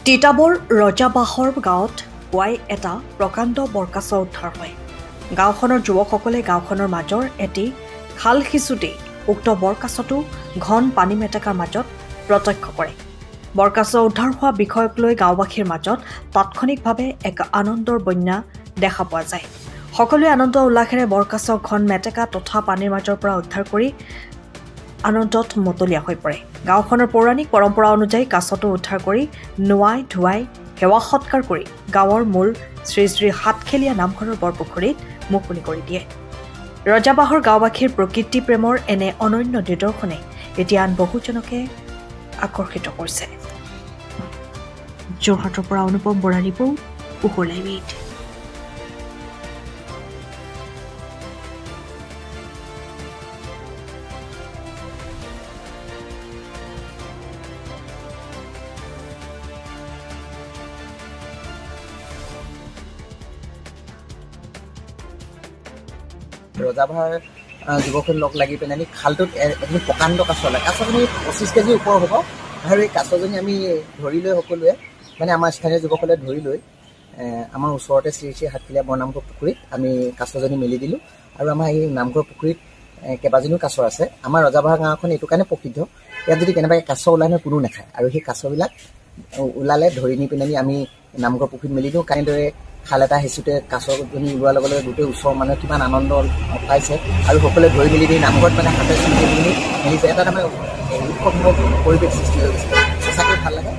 তিতাবৰ ৰজাবাহৰ গাঁৱত পুৱাই এটা প্ৰকাণ্ড বৰকাছ উদ্ধাৰ হয়। গাঁওখনৰ যুৱকসকলে গাঁওখনৰ মাজৰ এটি খাল সিঁচোতেই উক্ত বৰকাছটো ঘন পানী মেটেকাৰ মাজত প্ৰত্যক্ষ কৰে। বৰকাছ উদ্ধাৰ হোৱা বিষয়ক লৈ গাঁওবাসীৰ মাজত তাৎক্ষণিকভাৱে এক আনন্দৰ বন্যা দেখা পোৱা যায়। সকলোৱে আনন্দ উল্লাসেৰে বৰকাছ ঘন মেটেকা তথা পানীৰ মাজৰ পৰা উদ্ধাৰ কৰি আনন্দত মতলীয়া হৈ পৰে। গাঁওখনৰ পৌৰাণিক পৰম্পৰা অনুযায়ী কাছটো উদ্ধাৰ কৰি নোৱাই ধুৱাই সেৱা সৎকাৰ কৰি গাঁৱৰ মূল শ্ৰী শ্ৰী হাটখেলীয়া নামঘৰৰ বৰপুখুৰীত মুকলি কৰি দিয়ে। ৰজাবাহৰ গাঁওবাসীৰ প্ৰকৃতি প্ৰেমৰ এনে অনন্য নিদৰ্শনে এতিয়া আন বহুজনকে আকৰ্ষিত কৰিছে। যোৰহাটৰ পৰা অনুপম বৰা ৰিপোৰ্ট, কুকুৰ লাইভ 8। ৰজাভাৰ যুৱকসকল লগ লাগি পেলাই আমি খালটোত এজনী প্ৰকাণ্ড কাছ ওলায়। কাছজনী 25 কেজি ওপৰ হ'ব আৰু এই কাছজনী আমি ধৰি লৈ সকলোৱে মানে আমাৰ স্থানীয় যুৱকসকলে ধৰি লৈ আমাৰ ওচৰতে শ্ৰী শ্ৰী হাটখেলীয়া বৰনামঘৰ পুখুৰীত আমি কাছজনী মেলি দিলোঁ। আৰু আমাৰ এই নামঘৰ পুখুৰীত কেইবাজনীও কাছ আছে। আমাৰ ৰজাবাহা গাঁওখন এইটো কাৰণে প্ৰসিদ্ধ, ইয়াত যদি কেনেবাকৈ কাছ ওলাই নহয় কোনো নাখায়। আৰু সেই কাছবিলাক ওলালে ধৰি নি পিনে আমি নামঘৰ পুখুৰীত মেলি দিওঁ। কেনেদৰে খাল এটা সিঁচোতে কাছজনী ওলোৱাৰ লগে লগে গোটেই ওচৰৰ মানুহে কিমান আনন্দ পাইছে আৰু সকলোৱে ধৰি মেলি দি নামঘৰত মানে হাতে চুই মেলি মেলিছে। এটা আমাৰ উৎসৱমূলক পৰিৱেশ সৃষ্টি হৈ গৈছে। সঁচাকৈ ভাল লাগে।